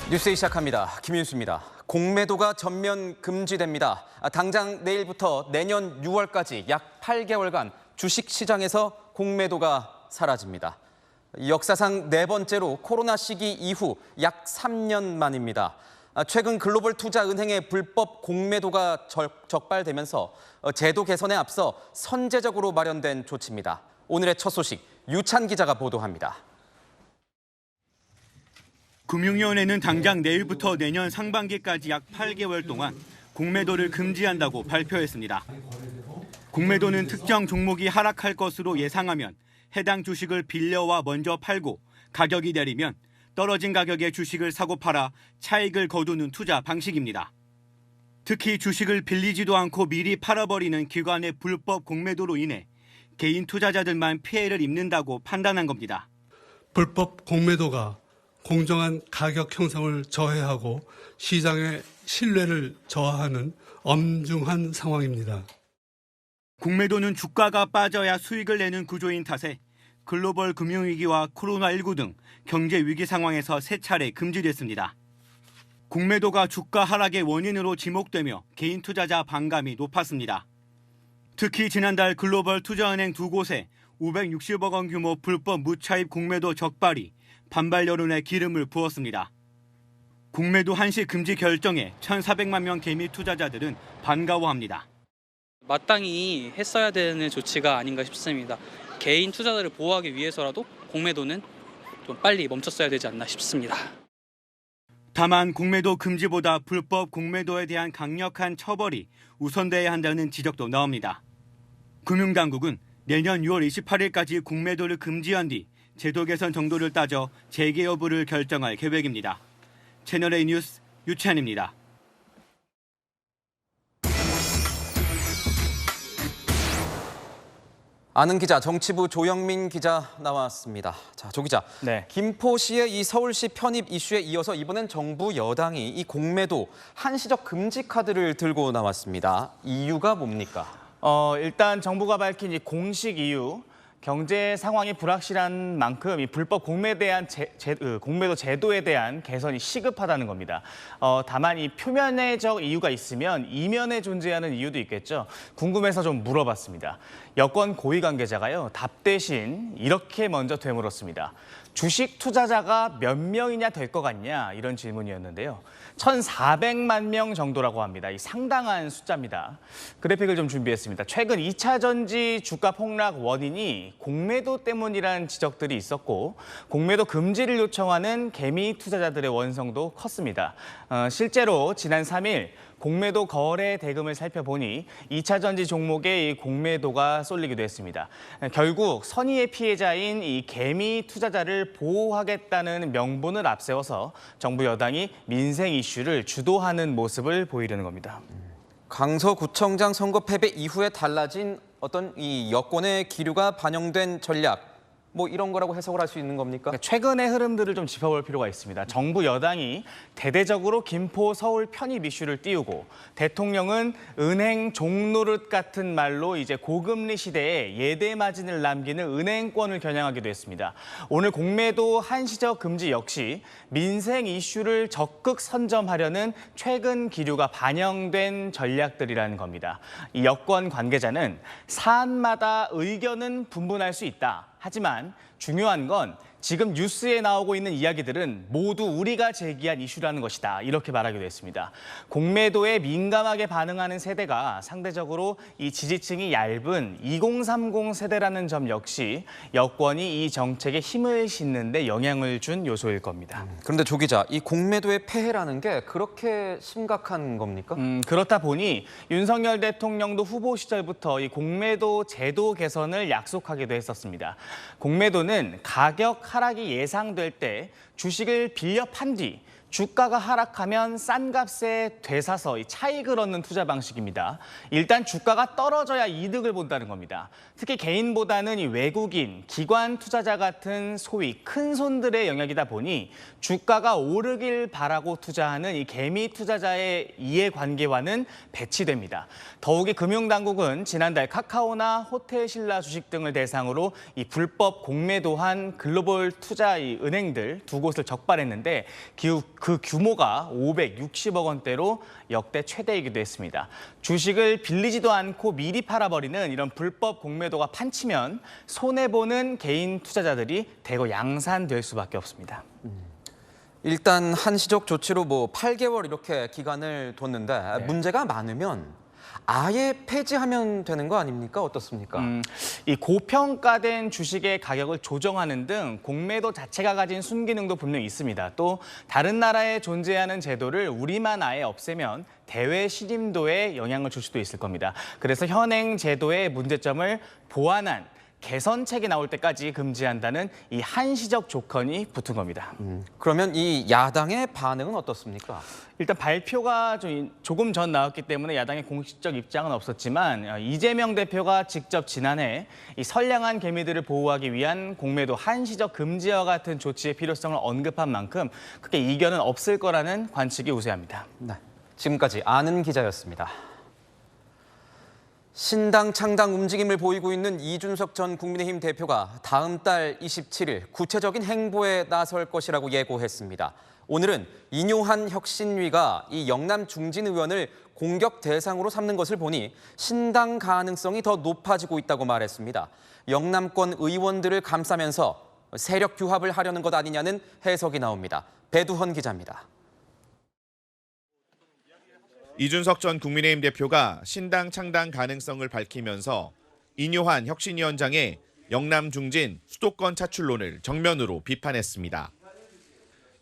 뉴스 시작합니다. 김윤수입니다. 공매도가 전면 금지됩니다. 당장 내일부터 내년 6월까지 약 8개월간 주식시장에서 공매도가 사라집니다. 역사상 네 번째로 코로나 시기 이후 약 3년 만입니다. 최근 글로벌 투자은행의 불법 공매도가 적발되면서 제도 개선에 앞서 선제적으로 마련된 조치입니다. 오늘의 첫 소식 유찬 기자가 보도합니다. 금융위원회는 당장 내일부터 내년 상반기까지 약 8개월 동안 공매도를 금지한다고 발표했습니다. 공매도는 특정 종목이 하락할 것으로 예상하면 해당 주식을 빌려와 먼저 팔고 가격이 내리면 떨어진 가격의 주식을 사고 팔아 차익을 거두는 투자 방식입니다. 특히 주식을 빌리지도 않고 미리 팔아버리는 기관의 불법 공매도로 인해 개인 투자자들만 피해를 입는다고 판단한 겁니다. 불법 공매도가 공정한 가격 형성을 저해하고 시장의 신뢰를 저하하는 엄중한 상황입니다. 공매도는 주가가 빠져야 수익을 내는 구조인 탓에 글로벌 금융위기와 코로나19 등 경제 위기 상황에서 세 차례 금지됐습니다. 공매도가 주가 하락의 원인으로 지목되며 개인 투자자 반감이 높았습니다. 특히 지난달 글로벌 투자은행 두 곳에 560억 원 규모 불법 무차입 공매도 적발이 반발 여론에 기름을 부었습니다. 공매도 한시 금지 결정에 1,400만 명 개미 투자자들은 반가워합니다. 마땅히 했어야 되는 조치가 아닌가 싶습니다. 개인 투자자를 보호하기 위해서라도 공매도는 좀 빨리 멈췄어야 되지 않나 싶습니다. 다만 공매도 금지보다 불법 공매도에 대한 강력한 처벌이 우선돼야 한다는 지적도 나옵니다. 금융당국은 내년 6월 28일까지 공매도를 금지한 뒤 제도 개선 정도를 따져 재개 여부를 결정할 계획입니다. 채널A 뉴스 유찬입니다. 아는 기자, 정치부 조영민 기자 나왔습니다. 자, 조 기자. 네. 김포시의 이 서울시 편입 이슈에 이어서 이번엔 정부 여당이 이 공매도 한시적 금지 카드를 들고 나왔습니다. 이유가 뭡니까? 일단 정부가 밝힌 이 공식 이유, 경제 상황이 불확실한 만큼 이 불법 공매도 제도에 대한 개선이 시급하다는 겁니다. 다만 이 표면적 이유가 있으면 이면에 존재하는 이유도 있겠죠. 궁금해서 좀 물어봤습니다. 여권 고위 관계자가요, 답 대신 이렇게 먼저 되물었습니다. 주식 투자자가 몇 명이냐 될 것 같냐 이런 질문이었는데요. 1,400만 명 정도라고 합니다. 이 상당한 숫자입니다. 그래픽을 좀 준비했습니다. 최근 2차 전지 주가 폭락 원인이 공매도 때문이라는 지적들이 있었고 공매도 금지를 요청하는 개미 투자자들의 원성도 컸습니다. 실제로 지난 3일 공매도 거래 대금을 살펴보니 2차 전지 종목에 이 공매도가 쏠리기도 했습니다. 결국 선의의 피해자인 이 개미 투자자를 보호하겠다는 명분을 앞세워서 정부 여당이 민생 이슈를 주도하는 모습을 보이려는 겁니다. 강서구청장 선거 패배 이후에 달라진 어떤 이 여권의 기류가 반영된 전략, 뭐 이런 거라고 해석을 할 수 있는 겁니까? 최근의 흐름들을 좀 짚어볼 필요가 있습니다. 정부 여당이 대대적으로 김포 서울 편입 이슈를 띄우고 대통령은 은행 종노릇 같은 말로 이제 고금리 시대에 예대 마진을 남기는 은행권을 겨냥하기도 했습니다. 오늘 공매도 한시적 금지 역시 민생 이슈를 적극 선점하려는 최근 기류가 반영된 전략들이라는 겁니다. 이 여권 관계자는 사안마다 의견은 분분할 수 있다. 하지만 중요한 건 지금 뉴스에 나오고 있는 이야기들은 모두 우리가 제기한 이슈라는 것이다. 이렇게 말하기도 했습니다. 공매도에 민감하게 반응하는 세대가 상대적으로 이 지지층이 얇은 2030 세대라는 점 역시 여권이 이 정책에 힘을 싣는 데 영향을 준 요소일 겁니다. 그런데 조 기자, 이 공매도의 폐해라는 게 그렇게 심각한 겁니까? 그렇다 보니 윤석열 대통령도 후보 시절부터 이 공매도 제도 개선을 약속하기도 했었습니다. 공매도는 가격 하락이 예상될 때 주식을 빌려 판 뒤 주가가 하락하면 싼 값에 되사서 차익을 얻는 투자 방식입니다. 일단 주가가 떨어져야 이득을 본다는 겁니다. 특히 개인보다는 이 외국인, 기관 투자자 같은 소위 큰 손들의 영역이다 보니 주가가 오르길 바라고 투자하는 이 개미 투자자의 이해관계와는 배치됩니다. 더욱이 금융당국은 지난달 카카오나 호텔신라 주식 등을 대상으로 이 불법 공매도한 글로벌 투자 은행들 두 곳을 적발했는데 그 규모가 560억 원대로 역대 최대이기도 했습니다. 주식을 빌리지도 않고 미리 팔아버리는 이런 불법 공매도가 판치면 손해보는 개인 투자자들이 대거 양산될 수밖에 없습니다. 일단 한시적 조치로 8개월 이렇게 기간을 뒀는데 문제가 많으면 아예 폐지하면 되는 거 아닙니까? 어떻습니까? 이 고평가된 주식의 가격을 조정하는 등 공매도 자체가 가진 순기능도 분명히 있습니다. 또 다른 나라에 존재하는 제도를 우리만 아예 없애면 대외 신임도에 영향을 줄 수도 있을 겁니다. 그래서 현행 제도의 문제점을 보완한 개선책이 나올 때까지 금지한다는 이 한시적 조건이 붙은 겁니다. 그러면 이 야당의 반응은 어떻습니까? 일단 발표가 조금 전 나왔기 때문에 야당의 공식적 입장은 없었지만 이재명 대표가 직접 지난해 이 선량한 개미들을 보호하기 위한 공매도 한시적 금지와 같은 조치의 필요성을 언급한 만큼 크게 이견은 없을 거라는 관측이 우세합니다. 네, 지금까지 아는 기자였습니다. 신당 창당 움직임을 보이고 있는 이준석 전 국민의힘 대표가 다음 달 27일 구체적인 행보에 나설 것이라고 예고했습니다. 오늘은 인효한 혁신위가 이 영남 중진 의원을 공격 대상으로 삼는 것을 보니 신당 가능성이 더 높아지고 있다고 말했습니다. 영남권 의원들을 감싸면서 세력 규합을 하려는 것 아니냐는 해석이 나옵니다. 배두헌 기자입니다. 이준석 전 국민의힘 대표가 신당 창당 가능성을 밝히면서 인효한 혁신위원장의 영남 중진 수도권 차출론을 정면으로 비판했습니다.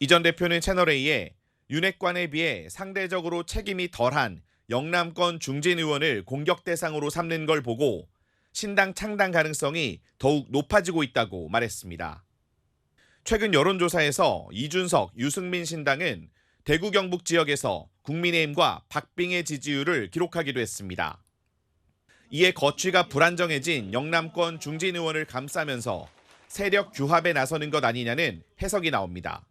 이 전 대표는 채널A에 윤핵관에 비해 상대적으로 책임이 덜한 영남권 중진 의원을 공격 대상으로 삼는 걸 보고 신당 창당 가능성이 더욱 높아지고 있다고 말했습니다. 최근 여론조사에서 이준석, 유승민 신당은 대구 경북 지역에서 국민의힘과 박빙의 지지율을 기록하기도 했습니다. 이에 거취가 불안정해진 영남권 중진 의원을 감싸면서 세력 규합에 나서는 것 아니냐는 해석이 나옵니다.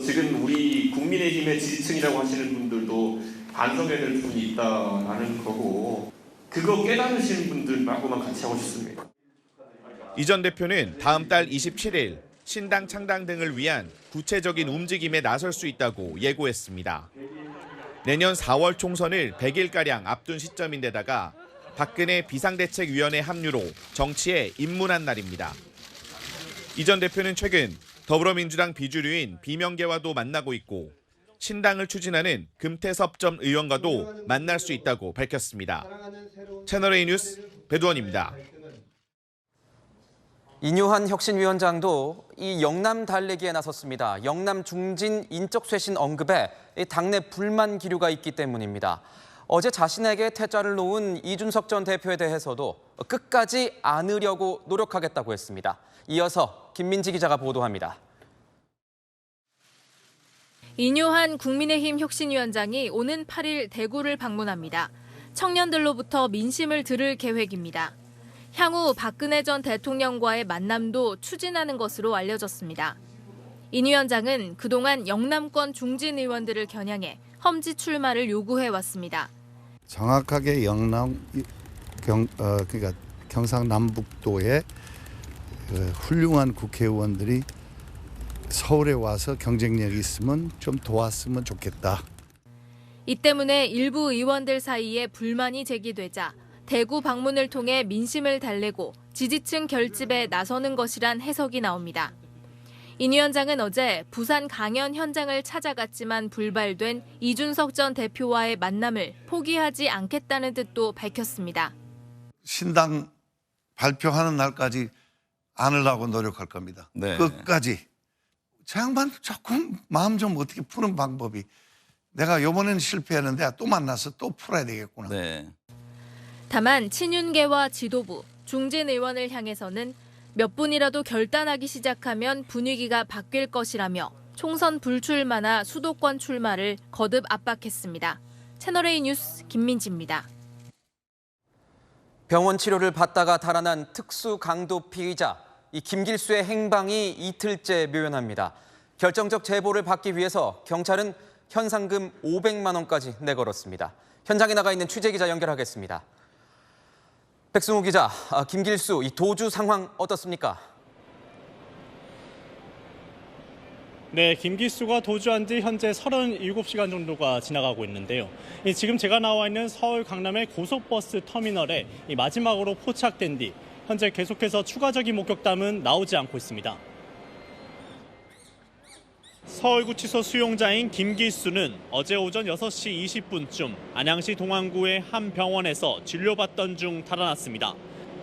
지금 우리 국민의힘의 지지층이라고 하시는 분들도 반성해야 될 부분이 있다라는 거고 그거 깨달으시는 분들하고만 같이 하고 싶습니다. 이 전 대표는 다음 달 27일 신당 창당 등을 위한 구체적인 움직임에 나설 수 있다고 예고했습니다. 내년 4월 총선을 100일가량 앞둔 시점인데다가 박근혜 비상대책위원회 합류로 정치에 입문한 날입니다. 이 전 대표는 최근 더불어민주당 비주류인 비명계와도 만나고 있고 신당을 추진하는 금태섭 전 의원과도 만날 수 있다고 밝혔습니다. 채널A 뉴스 배두헌입니다. 인효한 혁신위원장도 이 영남 달래기에 나섰습니다. 영남 중진 인적 쇄신 언급에 당내 불만 기류가 있기 때문입니다. 어제 자신에게 퇴짜를 놓은 이준석 전 대표에 대해서도 끝까지 안으려고 노력하겠다고 했습니다. 이어서 김민지 기자가 보도합니다. 인효한 국민의힘 혁신위원장이 오는 8일 대구를 방문합니다. 청년들로부터 민심을 들을 계획입니다. 향후 박근혜 전 대통령과의 만남도 추진하는 것으로 알려졌습니다. 인 위원장은 그동안 영남권 중진 의원들을 겨냥해 험지 출마를 요구해왔습니다. 정확하게 그러니까 경상남북도의 훌륭한 국회의원들이 서울에 와서 경쟁력이 있으면 좀 도왔으면 좋겠다. 이 때문에 일부 의원들 사이에 불만이 제기되자 대구 방문을 통해 민심을 달래고 지지층 결집에 나서는 것이란 해석이 나옵니다. 인 위원장은 어제 부산 강연 현장을 찾아갔지만 불발된 이준석 전 대표와의 만남을 포기하지 않겠다는 뜻도 밝혔습니다. 신당 발표하는 날까지 안으려고 노력할 겁니다. 네. 끝까지. 저 양반 조금 마음 좀 어떻게 푸는 방법이. 내가 이번에는 실패했는데 또 만나서 또 풀어야 되겠구나. 네. 다만 친윤계와 지도부, 중진 의원을 향해서는 몇 분이라도 결단하기 시작하면 분위기가 바뀔 것이라며 총선 불출마나 수도권 출마를 거듭 압박했습니다. 채널A 뉴스 김민지입니다. 병원 치료를 받다가 달아난 특수 강도 피의자 이 김길수의 행방이 이틀째 묘연합니다. 결정적 제보를 받기 위해서 경찰은 현상금 500만 원까지 내걸었습니다. 현장에 나가 있는 취재기자 연결하겠습니다. 백승우 기자, 김길수 이 도주 상황 어떻습니까? 네, 김기수가 도주한 지 현재 37시간 정도가 지나가고 있는데요. 지금 제가 나와 있는 서울 강남의 고속버스 터미널에 마지막으로 포착된 뒤 현재 계속해서 추가적인 목격담은 나오지 않고 있습니다. 서울구치소 수용자인 김기수는 어제 오전 6시 20분쯤 안양시 동안구의 한 병원에서 진료받던 중 달아났습니다.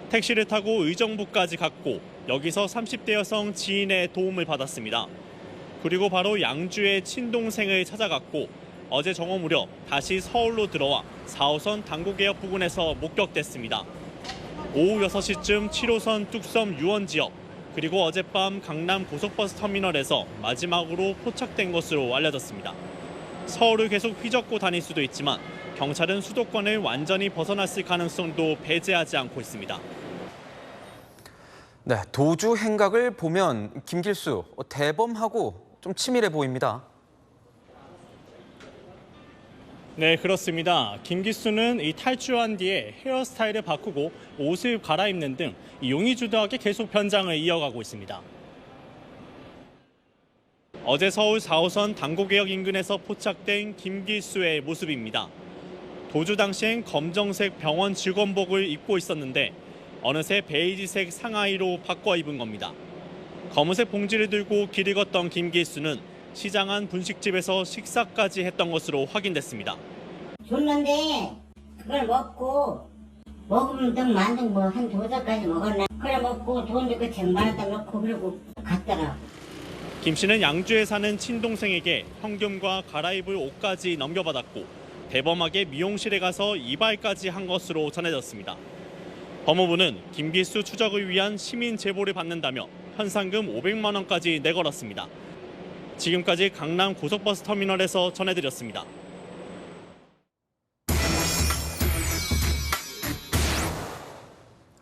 택시를 타고 의정부까지 갔고 여기서 30대 여성 지인의 도움을 받았습니다. 그리고 바로 양주의 친동생을 찾아갔고 어제 정오 무렵 다시 서울로 들어와 4호선 당구개역 부근에서 목격됐습니다. 오후 6시쯤 7호선 뚝섬 유원 지역 그리고 어젯밤 강남 고속버스 터미널에서 마지막으로 포착된 것으로 알려졌습니다. 서울을 계속 휘젓고 다닐 수도 있지만 경찰은 수도권을 완전히 벗어났을 가능성도 배제하지 않고 있습니다. 네, 도주 행각을 보면 김길수 대범하고 좀 치밀해 보입니다. 네, 그렇습니다. 김기수는 이 탈주한 뒤에 헤어스타일을 바꾸고 옷을 갈아입는 등 용의주도하게 계속 변장을 이어가고 있습니다. 어제 서울 4호선 당구개역 인근에서 포착된 김기수의 모습입니다. 도주 당시엔 검정색 병원 직원복을 입고 있었는데 어느새 베이지색 상하의로 바꿔 입은 겁니다. 검은색 봉지를 들고 길을 걷던 김기수는 시장 안 분식집에서 식사까지 했던 것으로 확인됐습니다. 줬는데 그걸 먹으면 좀 만든 뭐 한 2살까지 먹었나. 그래 먹고 돈도 그 쟁반에다 넣고 그러고 갔더라. 김 씨는 양주에 사는 친동생에게 현금과 갈아입을 옷까지 넘겨받았고 대범하게 미용실에 가서 이발까지 한 것으로 전해졌습니다. 법무부는 김기수 추적을 위한 시민 제보를 받는다며 현상금 500만 원까지 내걸었습니다. 지금까지 강남 고속버스 터미널에서 전해드렸습니다.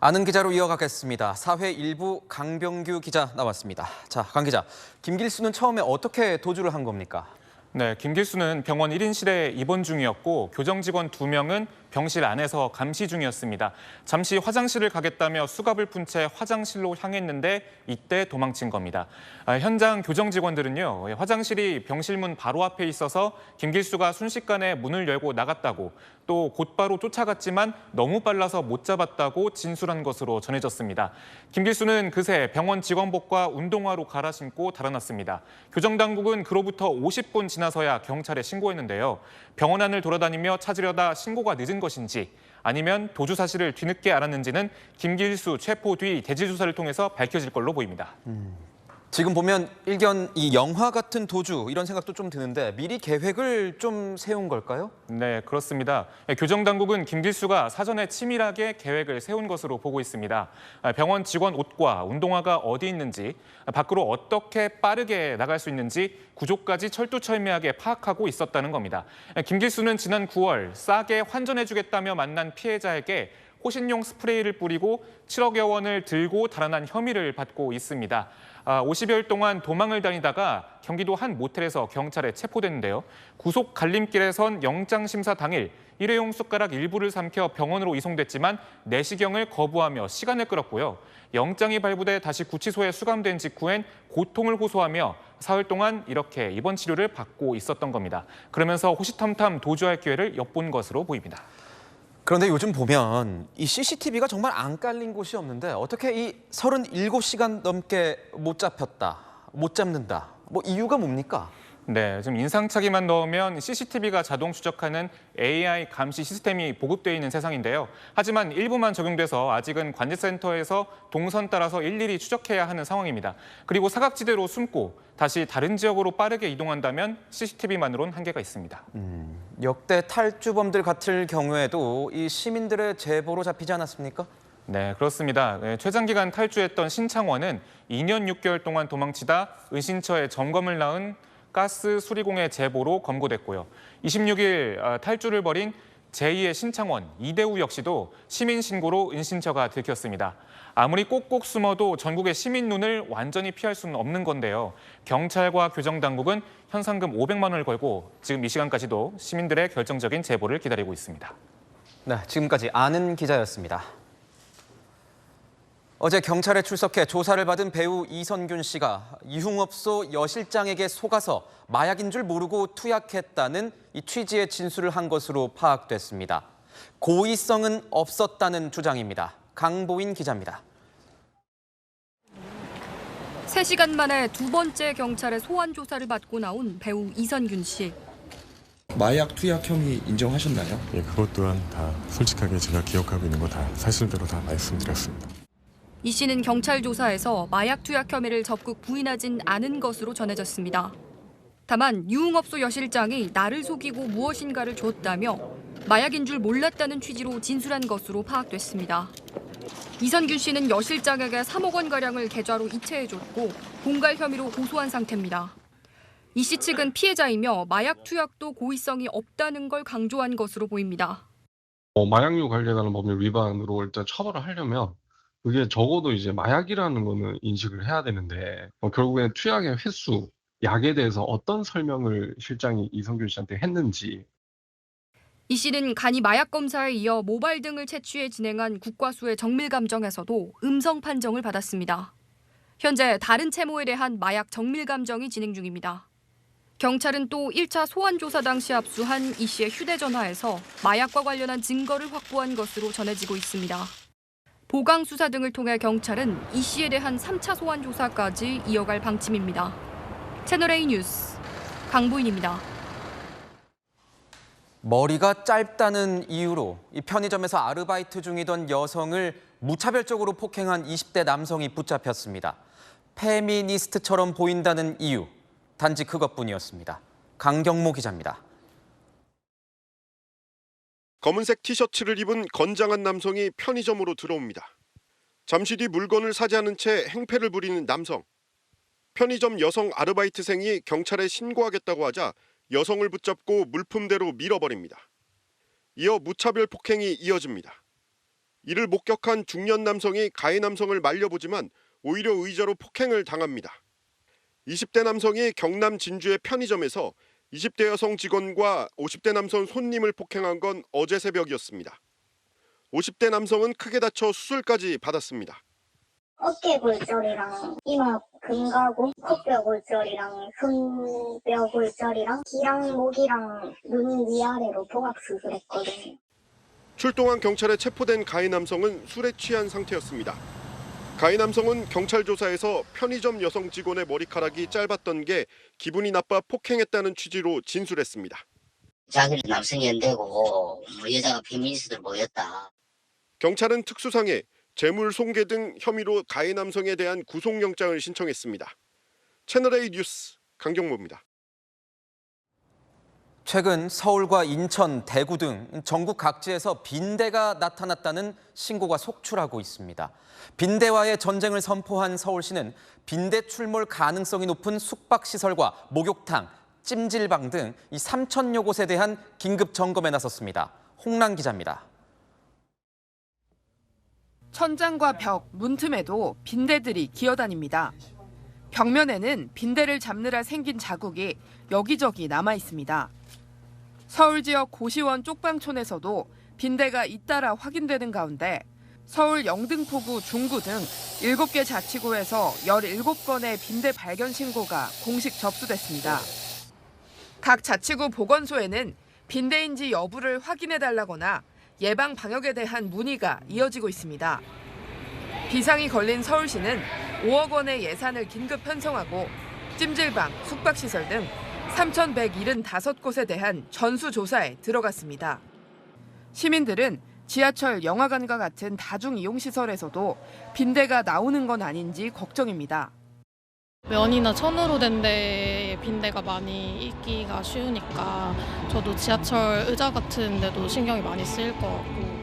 아는 기자로 이어가겠습니다. 사회 일부 강병규 기자 나왔습니다. 자, 강 기자, 김길수는 처음에 어떻게 도주를 한 겁니까? 네, 김길수는 병원 1인실에 입원 중이었고 교정 직원 2명은 병실 안에서 감시 중이었습니다. 잠시 화장실을 가겠다며 수갑을 푼 채 화장실로 향했는데 이때 도망친 겁니다. 현장 교정 직원들은요, 화장실이 병실 문 바로 앞에 있어서 김길수가 순식간에 문을 열고 나갔다고 또 곧바로 쫓아갔지만 너무 빨라서 못 잡았다고 진술한 것으로 전해졌습니다. 김길수는 그새 병원 직원복과 운동화로 갈아 신고 달아났습니다. 교정당국은 그로부터 50분 지나서야 경찰에 신고했는데요. 병원 안을 돌아다니며 찾으려다 신고가 늦은 것인지 아니면 도주 사실을 뒤늦게 알았는지는 김길수 체포 뒤 대지 조사를 통해서 밝혀질 걸로 보입니다. 지금 보면 일견 이 영화 같은 도주 이런 생각도 좀 드는데 미리 계획을 좀 세운 걸까요? 네, 그렇습니다. 교정당국은 김길수가 사전에 치밀하게 계획을 세운 것으로 보고 있습니다. 병원 직원 옷과 운동화가 어디 있는지, 밖으로 어떻게 빠르게 나갈 수 있는지 구조까지 철두철미하게 파악하고 있었다는 겁니다. 김길수는 지난 9월 싸게 환전해주겠다며 만난 피해자에게 호신용 스프레이를 뿌리고 7억여 원을 들고 달아난 혐의를 받고 있습니다. 50여일 동안 도망을 다니다가 경기도 한 모텔에서 경찰에 체포됐는데요. 구속 갈림길에 선 영장심사 당일 일회용 숟가락 일부를 삼켜 병원으로 이송됐지만 내시경을 거부하며 시간을 끌었고요. 영장이 발부돼 다시 구치소에 수감된 직후엔 고통을 호소하며 사흘 동안 이렇게 입원 치료를 받고 있었던 겁니다. 그러면서 호시탐탐 도주할 기회를 엿본 것으로 보입니다. 그런데 요즘 보면 이 CCTV가 정말 안 깔린 곳이 없는데 어떻게 이 37시간 넘게 못 잡혔다, 못 잡는다, 뭐 이유가 뭡니까? 네, 지금 인상착의만 넣으면 CCTV가 자동 추적하는 AI 감시 시스템이 보급되어 있는 세상인데요. 하지만 일부만 적용돼서 아직은 관제센터에서 동선 따라서 일일이 추적해야 하는 상황입니다. 그리고 사각지대로 숨고 다시 다른 지역으로 빠르게 이동한다면 CCTV만으로는 한계가 있습니다. 역대 탈주범들 같을 경우에도 이 시민들의 제보로 잡히지 않았습니까? 네, 그렇습니다. 최장기간 탈주했던 신창원은 2년 6개월 동안 도망치다 은신처에 점검을 낳은 가스 수리공의 제보로 검거됐고요. 26일 탈주를 벌인 제2의 신창원, 이대우 역시도 시민 신고로 은신처가 들켰습니다. 아무리 꼭꼭 숨어도 전국의 시민 눈을 완전히 피할 수는 없는 건데요. 경찰과 교정당국은 현상금 500만 원을 걸고 지금 이 시간까지도 시민들의 결정적인 제보를 기다리고 있습니다. 네, 지금까지 아는 기자였습니다. 어제 경찰에 출석해 조사를 받은 배우 이선균 씨가 유흥업소 여실장에게 속아서 마약인 줄 모르고 투약했다는 이 취지의 진술을 한 것으로 파악됐습니다. 고의성은 없었다는 주장입니다. 강보인 기자입니다. 3시간 만에 두 번째 경찰의 소환 조사를 받고 나온 배우 이선균 씨. 마약 투약 혐의 인정하셨나요? 예, 그것 또한 다 솔직하게 제가 기억하고 있는 거 다 사실대로 다 말씀드렸습니다. 이 씨는 경찰 조사에서 마약 투약 혐의를 적극 부인하진 않은 것으로 전해졌습니다. 다만 유흥업소 여실장이 나를 속이고 무엇인가를 줬다며 마약인 줄 몰랐다는 취지로 진술한 것으로 파악됐습니다. 이선균 씨는 여실장에게 3억 원가량을 계좌로 이체해줬고 공갈 혐의로 고소한 상태입니다. 이 씨 측은 피해자이며 마약 투약도 고의성이 없다는 걸 강조한 것으로 보입니다. 마약류 관련한 법률 위반으로 일단 처벌을 하려면 그게 적어도 이제 마약이라는 거는 인식을 해야 되는데 결국엔 투약의 횟수, 약에 대해서 어떤 설명을 실장이 이선균 씨한테 했는지. 이 씨는 간이 마약 검사에 이어 모발 등을 채취해 진행한 국과수의 정밀감정에서도 음성 판정을 받았습니다. 현재 다른 채모에 대한 마약 정밀감정이 진행 중입니다. 경찰은 또 1차 소환 조사 당시 압수한 이 씨의 휴대전화에서 마약과 관련한 증거를 확보한 것으로 전해지고 있습니다. 보강 수사 등을 통해 경찰은 이 씨에 대한 3차 소환 조사까지 이어갈 방침입니다. 채널A 뉴스 강보인입니다. 머리가 짧다는 이유로 이 편의점에서 아르바이트 중이던 여성을 무차별적으로 폭행한 20대 남성이 붙잡혔습니다. 페미니스트처럼 보인다는 이유, 단지 그것뿐이었습니다. 강경모 기자입니다. 검은색 티셔츠를 입은 건장한 남성이 편의점으로 들어옵니다. 잠시 뒤 물건을 사지 않은 채 행패를 부리는 남성. 편의점 여성 아르바이트생이 경찰에 신고하겠다고 하자 여성을 붙잡고 물품대로 밀어버립니다. 이어 무차별 폭행이 이어집니다. 이를 목격한 중년 남성이 가해 남성을 말려보지만 오히려 의자로 폭행을 당합니다. 20대 남성이 경남 진주의 편의점에서 20대 여성 직원과 50대 남성 손님을 폭행한 건 어제 새벽이었습니다. 50대 남성은 크게 다쳐 수술까지 받았습니다. 어깨 골절이랑 이마 금가고 코뼈 골절이랑 흉뼈 골절이랑 귀랑 목이랑 눈 위아래로 봉합 수술했거든요. 출동한 경찰에 체포된 가해 남성은 술에 취한 상태였습니다. 가해 남성은 경찰 조사에서 편의점 여성 직원의 머리카락이 짧았던 게 기분이 나빠 폭행했다는 취지로 진술했습니다. 자기는 남성이 안 되고 여자가 페미니스트들 모였다. 경찰은 특수상해, 재물 손괴 등 혐의로 가해 남성에 대한 구속영장을 신청했습니다. 채널A 뉴스 강경모입니다. 최근 서울과 인천, 대구 등 전국 각지에서 빈대가 나타났다는 신고가 속출하고 있습니다. 빈대와의 전쟁을 선포한 서울시는 빈대 출몰 가능성이 높은 숙박시설과 목욕탕, 찜질방 등 이 3,000여 곳에 대한 긴급 점검에 나섰습니다. 홍란 기자입니다. 천장과 벽, 문틈에도 빈대들이 기어다닙니다. 벽면에는 빈대를 잡느라 생긴 자국이 여기저기 남아 있습니다. 서울 지역 고시원 쪽방촌에서도 빈대가 잇따라 확인되는 가운데 서울 영등포구, 중구 등 7개 자치구에서 17건의 빈대 발견 신고가 공식 접수됐습니다. 각 자치구 보건소에는 빈대인지 여부를 확인해달라거나 예방 방역에 대한 문의가 이어지고 있습니다. 비상이 걸린 서울시는 5억 원의 예산을 긴급 편성하고 찜질방, 숙박시설 등 3,175곳에 대한 전수조사에 들어갔습니다. 시민들은 지하철, 영화관과 같은 다중이용시설에서도 빈대가 나오는 건 아닌지 걱정입니다. 면이나 천으로 된 데에 빈대가 많이 있기가 쉬우니까 저도 지하철 의자 같은 데도 신경이 많이 쓰일 것 같고.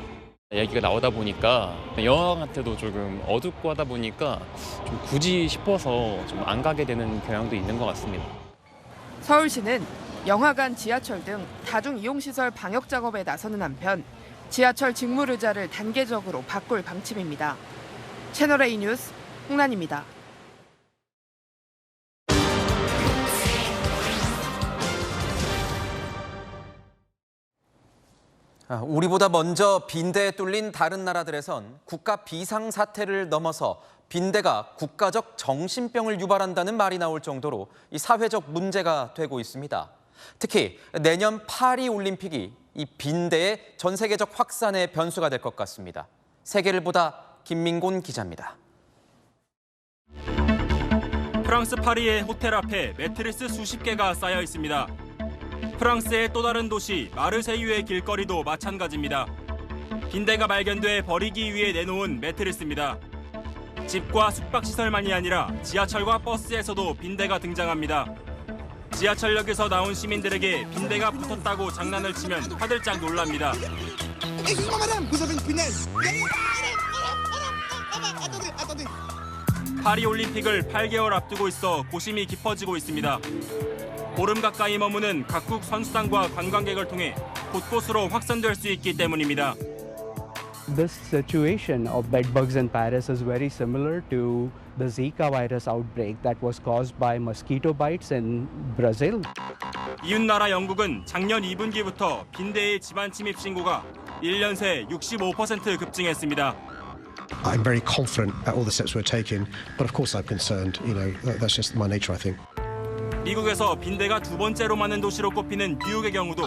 얘기가 나오다 보니까 영화한테도 조금 어둡고 하다 보니까 좀 굳이 싶어서 좀 안 가게 되는 경향도 있는 것 같습니다. 서울시는 영화관, 지하철 등 다중이용시설 방역 작업에 나서는 한편 지하철 직물 의자를 단계적으로 바꿀 방침입니다. 채널A 뉴스 홍란입니다. 우리보다 먼저 빈대에 뚫린 다른 나라들에선 국가 비상사태를 넘어서 빈대가 국가적 정신병을 유발한다는 말이 나올 정도로 이 사회적 문제가 되고 있습니다. 특히 내년 파리 올림픽이 이 빈대의 전 세계적 확산의 변수가 될 것 같습니다. 세계를 보다 김민곤 기자입니다. 프랑스 파리의 호텔 앞에 매트리스 수십 개가 쌓여 있습니다. 프랑스의 또 다른 도시 마르세유의 길거리도 마찬가지입니다. 빈대가 발견돼 버리기 위해 내놓은 매트리스입니다. 집과 숙박시설만이 아니라 지하철과 버스에서도 빈대가 등장합니다. 지하철역에서 나온 시민들에게 빈대가 붙었다고 장난을 치면 화들짝 놀랍니다. 파리 올림픽을 8개월 앞두고 있어 고심이 깊어지고 있습니다. 보름 가까이 머무는 각국 선수단과 관광객을 통해 곳곳으로 확산될 수 있기 때문입니다. This situation of bedbugs in Paris is very similar to the Zika virus outbreak that was caused by mosquito bites in Brazil. 이웃나라 영국은 작년 2분기부터 빈대의 집안 침입 신고가 1년 새 65% 급증했습니다. I'm very confident at all the steps we're taking, but of course I'm concerned. You know, that's just my nature, I think. 미국에서 빈대가 두 번째로 많은 도시로 꼽히는 뉴욕의 경우도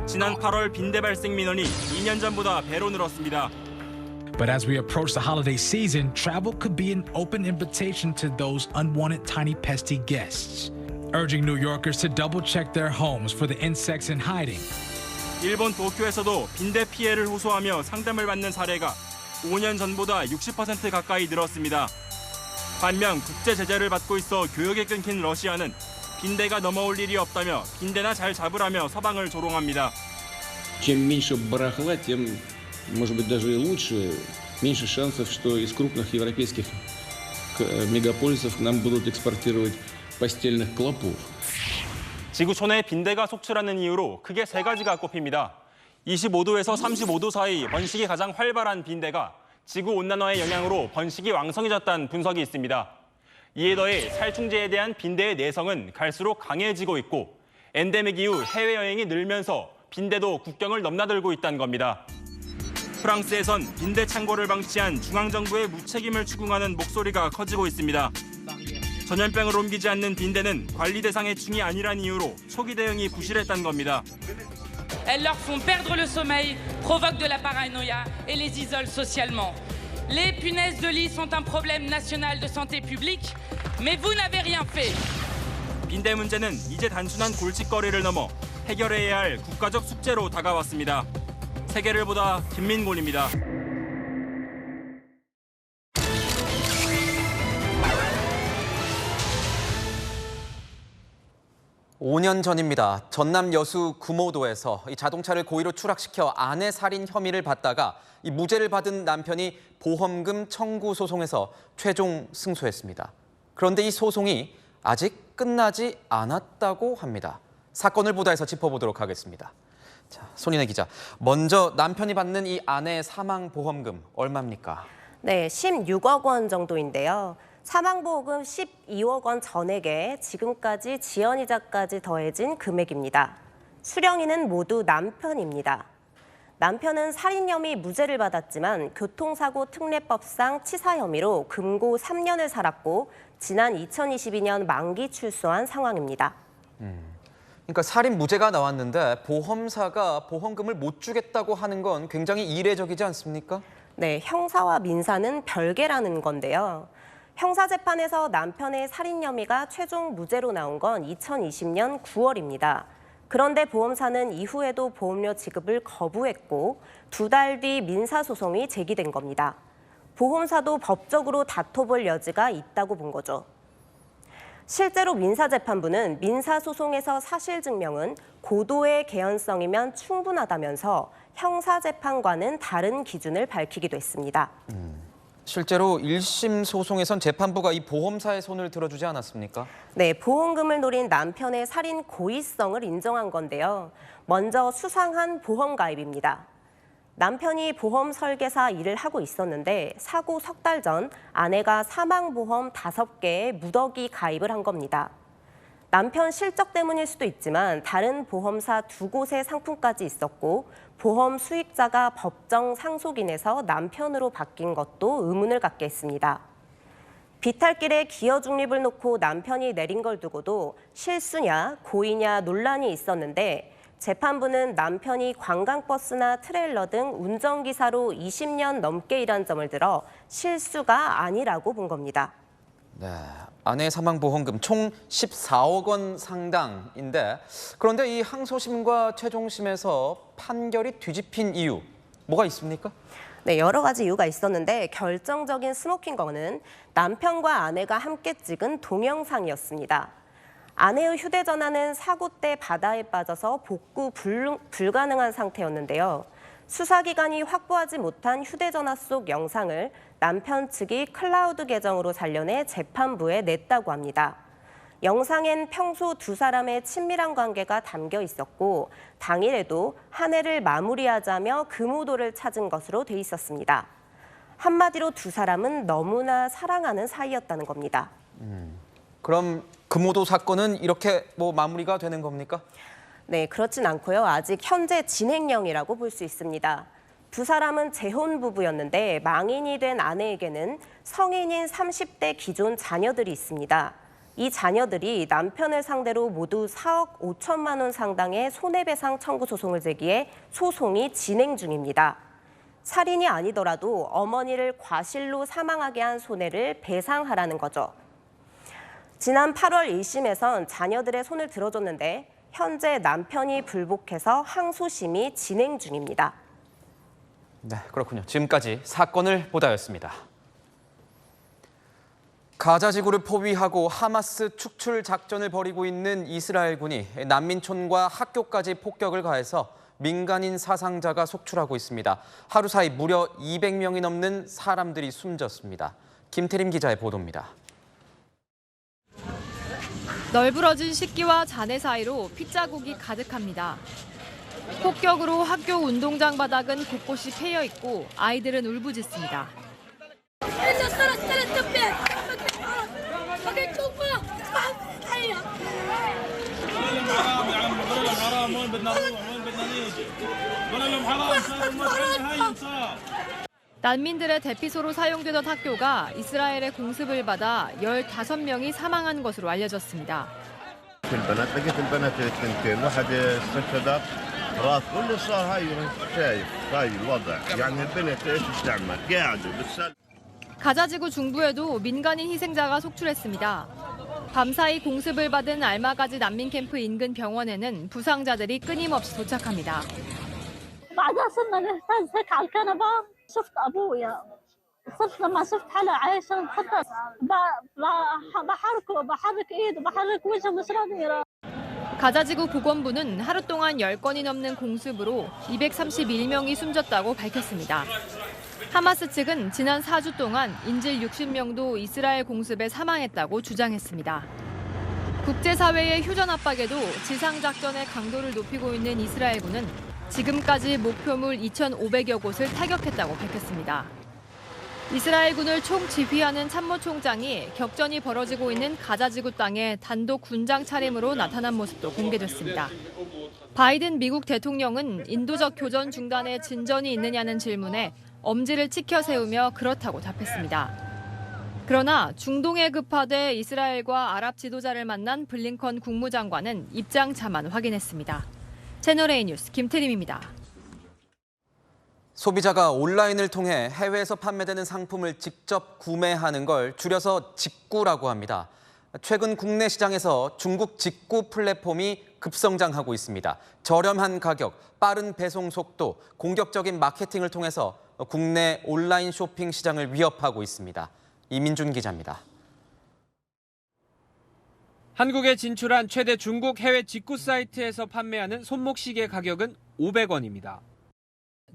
지난 8월 빈대 발생 민원이 2년 전보다 배로 늘었습니다. But as we approach the holiday season, travel could be an open invitation to those unwanted tiny pesty guests, urging New Yorkers to double-check their homes for the insects in hiding. 일본 도쿄에서도 빈대 피해를 호소하며 상담을 받는 사례가 5년 전보다 60% 가까이 늘었습니다. 반면 국제 제재를 받고 있어 교역이 끊긴 러시아는 빈대가 넘어올 일이 없다며 빈대나 잘 잡으라며 서방을 조롱합니다. Чем меньше барахла, тем, может быть, даже и лучше. Меньше шансов, что из крупных европейских мегаполисов к нам будут экспортировать постельных клопов. 지구촌에 빈대가 속출하는 이유로 크게 세 가지가 꼽힙니다. 25도에서 35도 사이 번식이 가장 활발한 빈대가 지구온난화의 영향으로 번식이 왕성해졌다는 분석이 있습니다. 이에 더해 살충제에 대한 빈대의 내성은 갈수록 강해지고 있고 엔데믹 이후 해외여행이 늘면서 빈대도 국경을 넘나들고 있다는 겁니다. 프랑스에선 빈대 창궐을 방치한 중앙정부의 무책임을 추궁하는 목소리가 커지고 있습니다. 전염병을 옮기지 않는 빈대는 관리 대상 해충이 아니란 이유로 초기 대응이 부실했다는 겁니다. Elles leur font perdre le sommeil, provoquent de la paranoïa et les isolent socialement. Les punaises de lit sont un problème national de santé publique, mais vous n'avez rien fait. 빈대 문제는 이제 단순한 골칫거리를 넘어 해결해야 할 국가적 숙제로 다가왔습니다. 세계를 보다 김민곤입니다. (5년) 전입니다. 전남 여수 금오도에서 이 자동차를 고의로 추락시켜 아내 살인 혐의를 받다가 이 무죄를 받은 남편이 보험금 청구 소송에서 최종 승소했습니다. 그런데 이 소송이 아직 끝나지 않았다고 합니다. 사건을 보도해서 짚어보도록 하겠습니다. 자, 손인혜 기자, 먼저 남편이 받는 이 아내의 사망 보험금 얼마입니까? 네, 16억 원 정도인데요. 사망보험금 12억 원 전액에 지금까지 지연이자까지 더해진 금액입니다. 수령인은 모두 남편입니다. 남편은 살인 혐의 무죄를 받았지만 교통사고 특례법상 치사 혐의로 금고 3년을 살았고 지난 2022년 만기 출소한 상황입니다. 그러니까 살인 무죄가 나왔는데 보험사가 보험금을 못 주겠다고 하는 건 굉장히 이례적이지 않습니까? 네, 형사와 민사는 별개라는 건데요. 형사재판에서 남편의 살인 혐의가 최종 무죄로 나온 건 2020년 9월입니다. 그런데 보험사는 이후에도 보험료 지급을 거부했고 2달 뒤 민사소송이 제기된 겁니다. 보험사도 법적으로 다퉈볼 여지가 있다고 본 거죠. 실제로 민사재판부는 민사소송에서 사실증명은 고도의 개연성이면 충분하다면서 형사재판과는 다른 기준을 밝히기도 했습니다. 실제로 1심 소송에선 재판부가 이 보험사의 손을 들어주지 않았습니까? 네, 보험금을 노린 남편의 살인 고의성을 인정한 건데요. 먼저 수상한 보험 가입입니다. 남편이 보험 설계사 일을 하고 있었는데 사고 석 달 전 아내가 사망보험 5개에 무더기 가입을 한 겁니다. 남편 실적 때문일 수도 있지만 다른 보험사 2곳의 상품까지 있었고 보험 수익자가 법정 상속인에서 남편으로 바뀐 것도 의문을 갖게 했습니다. 비탈길에 기어 중립을 놓고 남편이 내린 걸 두고도 실수냐 고의냐 논란이 있었는데 재판부는 남편이 관광버스나 트레일러 등 운전기사로 20년 넘게 일한 점을 들어 실수가 아니라고 본 겁니다. 네, 아내 사망보험금 총 14억 원 상당인데 그런데 이 항소심과 최종심에서 판결이 뒤집힌 이유 뭐가 있습니까? 네, 여러 가지 이유가 있었는데 결정적인 스모킹건은 남편과 아내가 함께 찍은 동영상이었습니다. 아내의 휴대전화는 사고 때 바다에 빠져서 복구 불가능한 상태였는데요. 수사기관이 확보하지 못한 휴대전화 속 영상을 남편 측이 클라우드 계정으로 살려내 재판부에 냈다고 합니다. 영상엔 평소 두 사람의 친밀한 관계가 담겨 있었고 당일에도 한 해를 마무리하자며 금오도를 찾은 것으로 돼 있었습니다. 한마디로 두 사람은 너무나 사랑하는 사이였다는 겁니다. 그럼 금오도 사건은 이렇게 마무리가 되는 겁니까? 네, 그렇진 않고요. 아직 현재 진행형이라고 볼 수 있습니다. 두 사람은 재혼 부부였는데 망인이 된 아내에게는 성인인 30대 기존 자녀들이 있습니다. 이 자녀들이 남편을 상대로 모두 4억 5천만 원 상당의 손해배상 청구 소송을 제기해 소송이 진행 중입니다. 살인이 아니더라도 어머니를 과실로 사망하게 한 손해를 배상하라는 거죠. 지난 8월 1심에선 자녀들의 손을 들어줬는데 현재 남편이 불복해서 항소심이 진행 중입니다. 네, 그렇군요. 지금까지 사건을 보다였습니다. 가자 지구를 포위하고 하마스 축출 작전을 벌이고 있는 이스라엘군이 난민촌과 학교까지 폭격을 가해서 민간인 사상자가 속출하고 있습니다. 하루 사이 무려 200명이 넘는 사람들이 숨졌습니다. 김태림 기자의 보도입니다. 널브러진 식기와 잔해 사이로 핏자국이 가득합니다. 폭격으로 학교 운동장 바닥은 곳곳이 패여 있고 아이들은 울부짖습니다. 난민들의 대피소로 사용되던 학교가 이스라엘의 공습을 받아 15명이 사망한 것으로 알려졌습니다. 가자지구 중부에도 민간인 희생자가 속출했습니다. 밤사이 공습을 받은 알마가지 난민 캠프 인근 병원에는 부상자들이 끊임없이 도착합니다. شفت أبويا صرت لما شفت حالي عايشة حتى بحرك إيده بحرك وجهه مش راضي. 가자지구 보건부는 하루 동안 10건이 넘는 공습으로 231명이 숨졌다고 밝혔습니다. 하마스 측은 지난 4주 동안 인질 60명도 이스라엘 공습에 사망했다고 주장했습니다. 국제사회의 휴전 압박에도 지상작전의 강도를 높이고 있는 이스라엘군은 지금까지 목표물 2,500여 곳을 타격했다고 밝혔습니다. 이스라엘군을 총지휘하는 참모총장이 격전이 벌어지고 있는 가자지구 땅에 단독 군장 차림으로 나타난 모습도 공개됐습니다. 바이든 미국 대통령은 인도적 교전 중단에 진전이 있느냐는 질문에 엄지를 치켜 세우며 그렇다고 답했습니다. 그러나 중동에 급파돼 이스라엘과 아랍 지도자를 만난 블링컨 국무장관은 입장차만 확인했습니다. 채널A 뉴스 김태림입니다. 소비자가 온라인을 통해 해외에서 판매되는 상품을 직접 구매하는 걸 줄여서 직구라고 합니다. 최근 국내 시장에서 중국 직구 플랫폼이 급성장하고 있습니다. 저렴한 가격, 빠른 배송 속도, 공격적인 마케팅을 통해서 국내 온라인 쇼핑 시장을 위협하고 있습니다. 이민준 기자입니다. 한국에 진출한 최대 중국 해외 직구 사이트에서 판매하는 손목시계 가격은 500원입니다.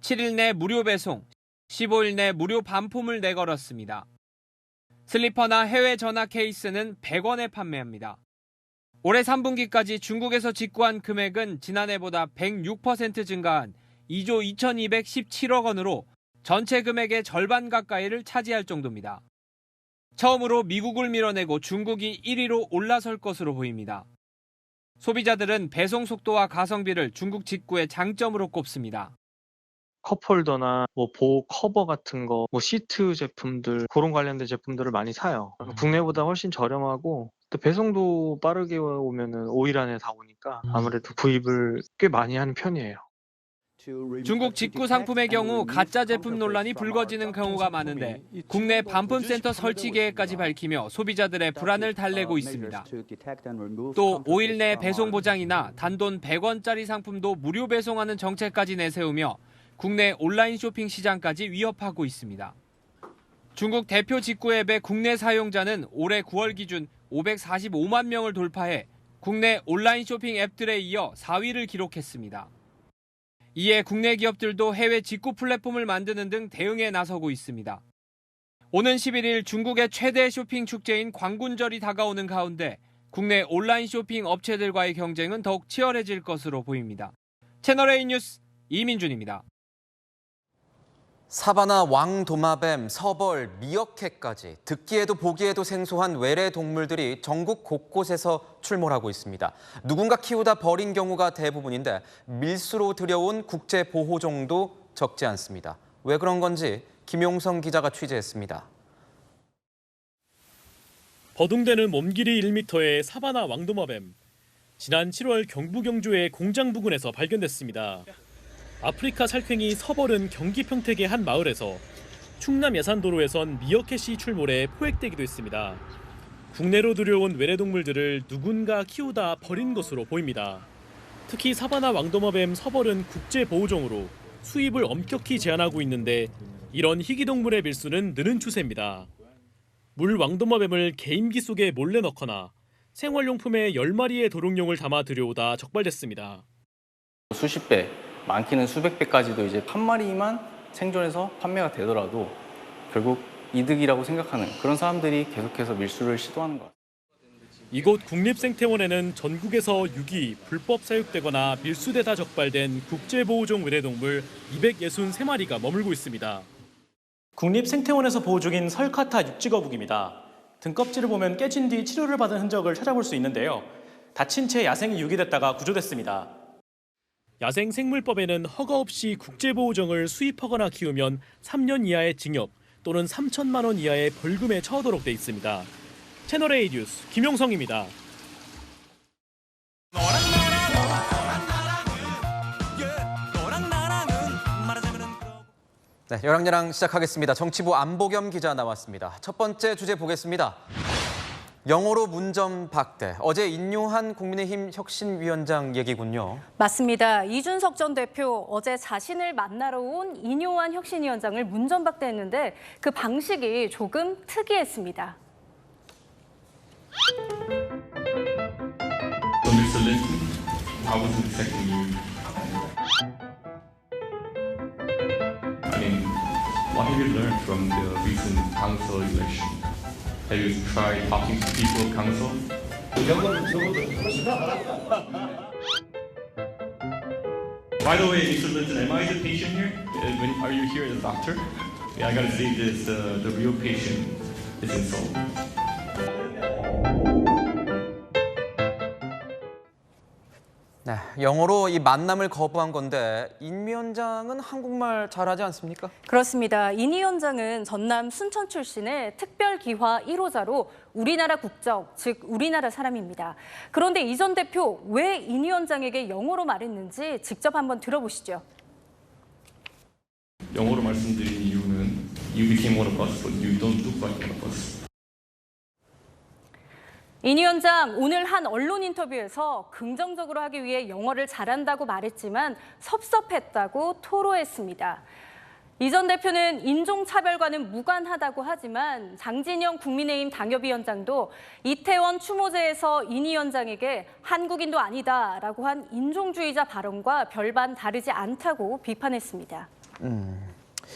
7일 내 무료 배송, 15일 내 무료 반품을 내걸었습니다. 슬리퍼나 해외 전화 케이스는 100원에 판매합니다. 올해 3분기까지 중국에서 직구한 금액은 지난해보다 106% 증가한 2조 2217억 원으로 전체 금액의 절반 가까이를 차지할 정도입니다. 처음으로 미국을 밀어내고 중국이 1위로 올라설 것으로 보입니다. 소비자들은 배송 속도와 가성비를 중국 직구의 장점으로 꼽습니다. 컵홀더나 뭐 보호 커버 같은 거, 뭐 시트 제품들 그런 관련된 제품들을 많이 사요. 국내보다 훨씬 저렴하고 또 배송도 빠르게 오면은 5일 안에 다 오니까 아무래도 구입을 꽤 많이 하는 편이에요. 중국 직구 상품의 경우 가짜 제품 논란이 불거지는 경우가 많은데 국내 반품센터 설치 계획까지 밝히며 소비자들의 불안을 달래고 있습니다. 또 5일 내 배송 보장이나 단돈 100원짜리 상품도 무료 배송하는 정책까지 내세우며 국내 온라인 쇼핑 시장까지 위협하고 있습니다. 중국 대표 직구 앱의 국내 사용자는 올해 9월 기준 545만 명을 돌파해 국내 온라인 쇼핑 앱들에 이어 4위를 기록했습니다. 이에 국내 기업들도 해외 직구 플랫폼을 만드는 등 대응에 나서고 있습니다. 오는 11일 중국의 최대 쇼핑 축제인 광군절이 다가오는 가운데 국내 온라인 쇼핑 업체들과의 경쟁은 더욱 치열해질 것으로 보입니다. 채널A 뉴스 이민준입니다. 사바나 왕도마뱀, 서벌, 미어캣까지 듣기에도 보기에도 생소한 외래 동물들이 전국 곳곳에서 출몰하고 있습니다. 누군가 키우다 버린 경우가 대부분인데 밀수로 들여온 국제보호종도 적지 않습니다. 왜 그런 건지 김용성 기자가 취재했습니다. 버둥대는 몸길이 1m의 사바나 왕도마뱀. 지난 7월 경부 경주의 공장 부근에서 발견됐습니다. 아프리카 살쾡이 서벌은 경기 평택의 한 마을에서 충남 예산도로에선 미어캣이 출몰해 포획되기도 했습니다. 국내로 들여온 외래동물들을 누군가 키우다 버린 것으로 보입니다. 특히 사바나 왕도마뱀 서벌은 국제보호종으로 수입을 엄격히 제한하고 있는데 이런 희귀동물의 밀수는 느는 추세입니다. 물 왕도마뱀을 개인기 속에 몰래 넣거나 생활용품에 10마리의 도롱뇽을 담아 들여오다 적발됐습니다. 수십 배, 많게는 수백 배까지도 이제 한 마리만 생존해서 판매가 되더라도 결국 이득이라고 생각하는 그런 사람들이 계속해서 밀수를 시도하는 것 같습니다. 이곳 국립생태원에는 전국에서 유기, 불법 사육되거나 밀수되다 적발된 국제보호종 외래동물 263마리가 머물고 있습니다. 국립생태원에서 보호 중인 설카타 육지거북입니다. 등껍질을 보면 깨진 뒤 치료를 받은 흔적을 찾아볼 수 있는데요. 다친 채 야생이 유기됐다가 구조됐습니다. 야생생물법에는 허가 없이 국제보호종을 수입하거나 키우면 3년 이하의 징역 또는 3천만 원 이하의 벌금에 처하도록 돼 있습니다. 채널A 뉴스 김용성입니다. 네, 열왕열왕 시작하겠습니다. 정치부 안보겸 기자 나왔습니다. 첫 번째 주제 보겠습니다. 영어로 문전박대. 어제 인요한 국민의힘 혁신위원장 얘기군요. 맞습니다. 이준석 전 대표 어제 자신을 만나러 온 인요한 혁신위원장을 문전박대했는데 그 방식이 조금 특이했습니다. I wasn't expecting you. I mean, what have you learned from the recent council election? Have you tried talking to people of council? By the way, Mr. Linton, am I the patient here? Are you here as a doctor? Yeah, I gotta say this, the real patient is in Seoul. 네, 영어로 이 만남을 거부한 건데 인 위원장은 한국말 잘하지 않습니까? 그렇습니다. 인 위원장은 전남 순천 출신의 특별기화 1호자로 우리나라 국적, 즉 우리나라 사람입니다. 그런데 이 전 대표 왜 인 위원장에게 영어로 말했는지 직접 한번 들어보시죠. 영어로 말씀드린 이유는 You became one of us, but you don't look like one of us. 인 위원장 오늘 한 언론 인터뷰에서 긍정적으로 하기 위해 영어를 잘한다고 말했지만 섭섭했다고 토로했습니다. 이 전 대표는 인종차별과는 무관하다고 하지만 장진영 국민의힘 당협위원장도 이태원 추모제에서 인 위원장에게 한국인도 아니다라고 한 인종주의자 발언과 별반 다르지 않다고 비판했습니다.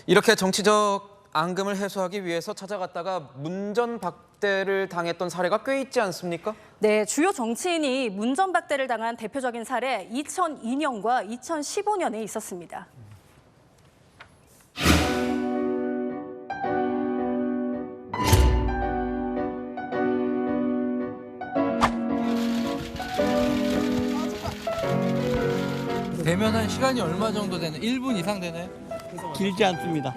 이렇게 정치적 앙금을 해소하기 위해서 찾아갔다가 문전박대를 당했던 사례가 꽤 있지 않습니까? 네, 주요 정치인이 문전박대를 당한 대표적인 사례 2002년과 2015년에 있었습니다. 대면한 시간이 얼마 정도 되나요? 1분 이상 되나요? 길지 않습니다.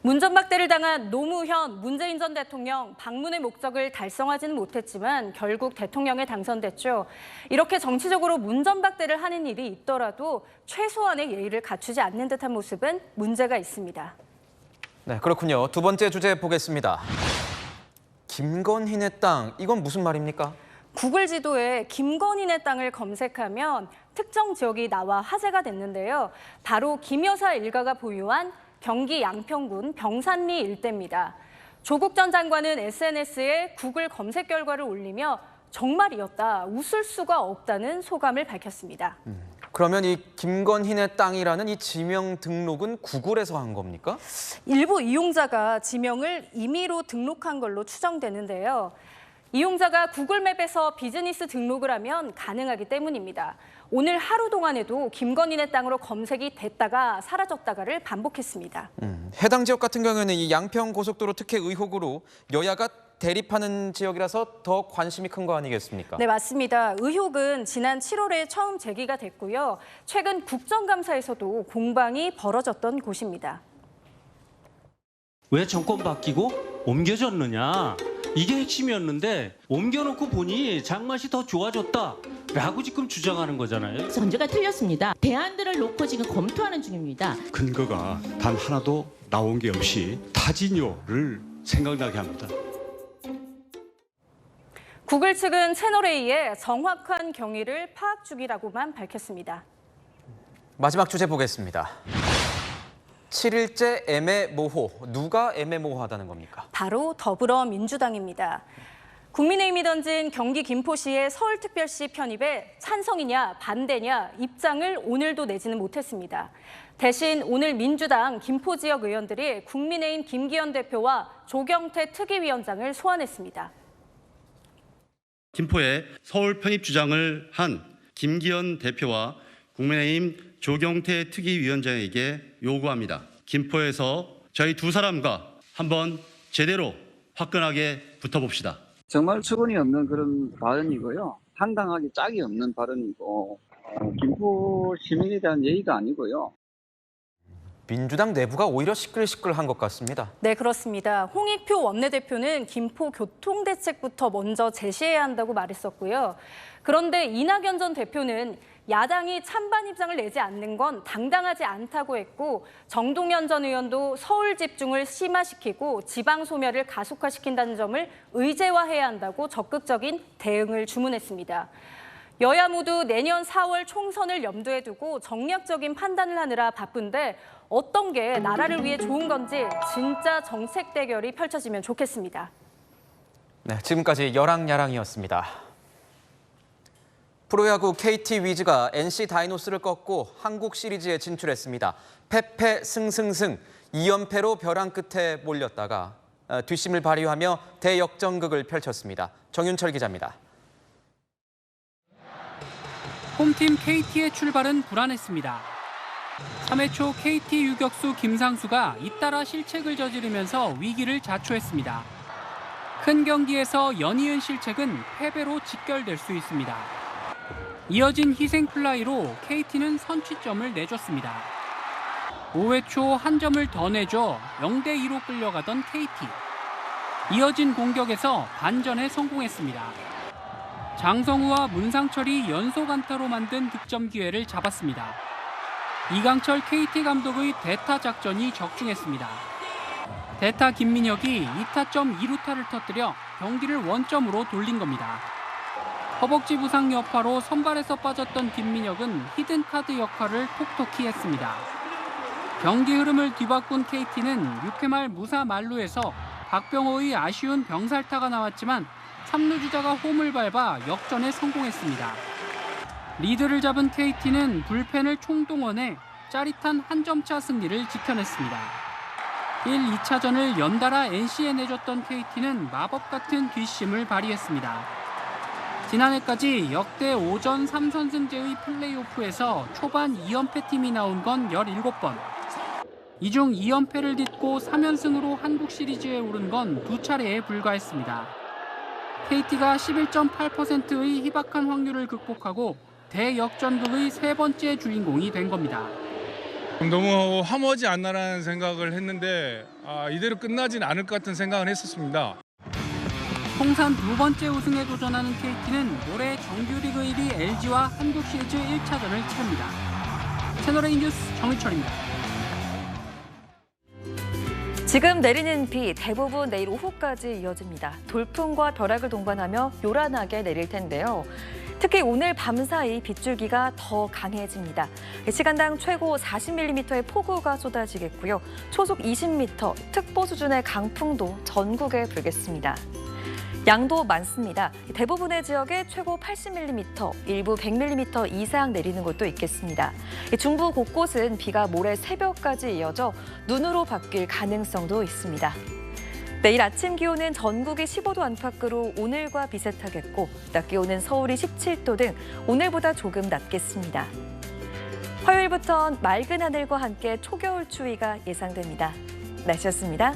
문전박대를 당한 노무현, 문재인 전 대통령 방문의 목적을 달성하지는 못했지만 결국 대통령에 당선됐죠. 이렇게 정치적으로 문전박대를 하는 일이 있더라도 최소한의 예의를 갖추지 않는 듯한 모습은 문제가 있습니다. 네, 그렇군요. 두 번째 주제 보겠습니다. 김건희의 땅, 이건 무슨 말입니까? 구글 지도에 김건희의 땅을 검색하면 특정 지역이 나와 화제가 됐는데요. 바로 김 여사 일가가 보유한 경기 양평군 병산리 일대입니다. 조국 전 장관은 SNS에 구글 검색 결과를 올리며 정말이었다, 웃을 수가 없다는 소감을 밝혔습니다. 그러면 이 김건희의 땅이라는 이 지명 등록은 구글에서 한 겁니까? 일부 이용자가 지명을 임의로 등록한 걸로 추정되는데요. 이용자가 구글맵에서 비즈니스 등록을 하면 가능하기 때문입니다. 오늘 하루 동안에도 김건희의 땅으로 검색이 됐다가 사라졌다가를 반복했습니다. 해당 지역 같은 경우에는 이 양평고속도로 특혜 의혹으로 여야가 대립하는 지역이라서 더 관심이 큰 거 아니겠습니까? 네, 맞습니다. 의혹은 지난 7월에 처음 제기가 됐고요. 최근 국정감사에서도 공방이 벌어졌던 곳입니다. 왜 정권 바뀌고 옮겨졌느냐? 이게 핵심이었는데 옮겨놓고 보니 장맛이 더 좋아졌다라고 지금 주장하는 거잖아요. 전제가 틀렸습니다. 대안들을 놓고 지금 검토하는 중입니다. 근거가 단 하나도 나온 게 없이 타진요를 생각나게 합니다. 구글 측은 채널A에 정확한 경위를 파악 중이라고만 밝혔습니다. 마지막 주제 보겠습니다. 7일째 애매모호, 누가 애매모호하다는 겁니까? 바로 더불어민주당입니다. 국민의힘이 던진 경기 김포시의 서울특별시 편입에 찬성이냐 반대냐 입장을 오늘도 내지는 못했습니다. 대신 오늘 민주당 김포 지역 의원들이 국민의힘 김기현 대표와 조경태 특위위원장을 소환했습니다. 김포에 서울 편입 주장을 한 김기현 대표와 국민의힘 조경태 특위위원장에게 요구합니다. 김포에서 저희 두 사람과 한번 제대로 화끈하게 붙어봅시다. 정말 수근이 없는 그런 발언이고요. 황당하게 짝이 없는 발언이고 김포 시민에 대한 예의가 아니고요. 민주당 내부가 오히려 시끌시끌한 것 같습니다. 네, 그렇습니다. 홍익표 원내대표는 김포 교통대책부터 먼저 제시해야 한다고 말했었고요. 그런데 이낙연 전 대표는 야당이 찬반 입장을 내지 않는 건 당당하지 않다고 했고 정동연 전 의원도 서울 집중을 심화시키고 지방 소멸을 가속화시킨다는 점을 의제화해야 한다고 적극적인 대응을 주문했습니다. 여야 모두 내년 4월 총선을 염두에 두고 정략적인 판단을 하느라 바쁜데 어떤 게 나라를 위해 좋은 건지 진짜 정책 대결이 펼쳐지면 좋겠습니다. 네, 지금까지 여랑야랑이었습니다. 프로야구 KT 위즈가 NC 다이노스를 꺾고 한국 시리즈에 진출했습니다. 패패 승승승 2연패로 벼랑 끝에 몰렸다가 뒷심을 발휘하며 대역전극을 펼쳤습니다. 정윤철 기자입니다. 홈팀 KT의 출발은 불안했습니다. 3회 초 KT 유격수 김상수가 잇따라 실책을 저지르면서 위기를 자초했습니다. 큰 경기에서 연이은 실책은 패배로 직결될 수 있습니다. 이어진 희생 플라이로 KT는 선취점을 내줬습니다. 5회 초 한 점을 더 내줘 0대2로 끌려가던 KT. 이어진 공격에서 반전에 성공했습니다. 장성우와 문상철이 연속 안타로 만든 득점 기회를 잡았습니다. 이강철 KT 감독의 대타 작전이 적중했습니다. 대타 김민혁이 2타점 2루타를 터뜨려 경기를 원점으로 돌린 겁니다. 허벅지 부상 여파로 선발에서 빠졌던 김민혁은 히든카드 역할을 톡톡히 했습니다. 경기 흐름을 뒤바꾼 KT는 6회 말 무사 만루에서 박병호의 아쉬운 병살타가 나왔지만 3루 주자가 홈을 밟아 역전에 성공했습니다. 리드를 잡은 KT는 불펜을 총동원해 짜릿한 한 점차 승리를 지켜냈습니다. 1, 2차전을 연달아 NC에 내줬던 KT는 마법 같은 뒷심을 발휘했습니다. 지난해까지 역대 5전 3선승제의 플레이오프에서 초반 2연패 팀이 나온 건 17번. 이 중 2연패를 딛고 3연승으로 한국 시리즈에 오른 건 2차례에 불과했습니다. KT가 11.8%의 희박한 확률을 극복하고 대역전극의 세 번째 주인공이 된 겁니다. 너무 화무하지 않나라는 생각을 했는데 이대로 끝나진 않을 것 같은 생각을 했었습니다. 통산 두 번째 우승에 도전하는 KT는 올해 정규리그 1위 LG와 한국 시리즈 1차전을 치릅니다. 채널A 뉴스 정희철입니다. 지금 내리는 비 대부분 내일 오후까지 이어집니다. 돌풍과 벼락을 동반하며 요란하게 내릴 텐데요. 특히 오늘 밤사이 빗줄기가 더 강해집니다. 시간당 최고 40mm의 폭우가 쏟아지겠고요. 초속 20m, 특보 수준의 강풍도 전국에 불겠습니다. 양도 많습니다. 대부분의 지역에 최고 80mm, 일부 100mm 이상 내리는 곳도 있겠습니다. 중부 곳곳은 비가 모레 새벽까지 이어져 눈으로 바뀔 가능성도 있습니다. 내일 아침 기온은 전국이 15도 안팎으로 오늘과 비슷하겠고 낮 기온은 서울이 17도 등 오늘보다 조금 낮겠습니다. 화요일부터는 맑은 하늘과 함께 초겨울 추위가 예상됩니다. 날씨였습니다.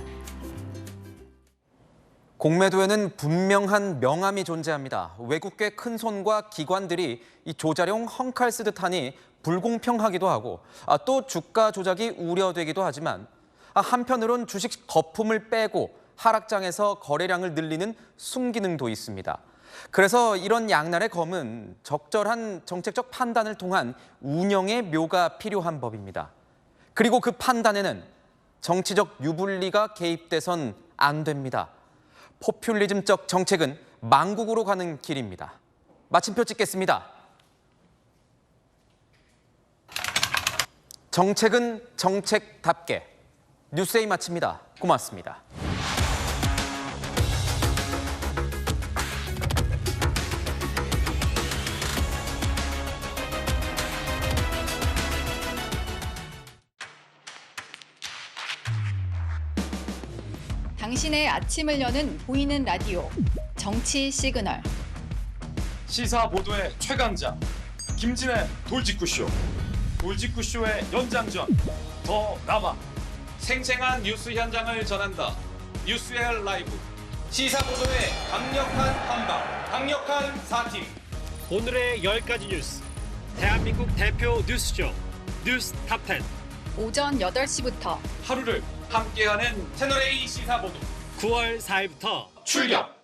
공매도에는 분명한 명암이 존재합니다. 외국계 큰손과 기관들이 이 조자룡 헝칼 쓰듯 하니 불공평하기도 하고 또 주가 조작이 우려되기도 하지만 한편으론 주식 거품을 빼고 하락장에서 거래량을 늘리는 순기능도 있습니다. 그래서 이런 양날의 검은 적절한 정책적 판단을 통한 운영의 묘가 필요한 법입니다. 그리고 그 판단에는 정치적 유불리가 개입돼선 안 됩니다. 포퓰리즘적 정책은 망국으로 가는 길입니다. 마침표 찍겠습니다. 정책은 정책답게. 뉴스에이 마칩니다. 고맙습니다. 당신의 아침을 여는 보이는 라디오 정치 시그널. 시사 보도의 최강자 김진의 돌직구쇼. 돌직구쇼의 연장전 더 남아. 생생한 뉴스 현장을 전한다. 뉴스엘 라이브. 시사 보도의 강력한 한방, 강력한 4팀. 오늘의 10가지 뉴스. 대한민국 대표 뉴스쇼 뉴스 탑10. 오전 8시부터 하루를 함께하는 채널A 시사보도 9월 4일부터 출격!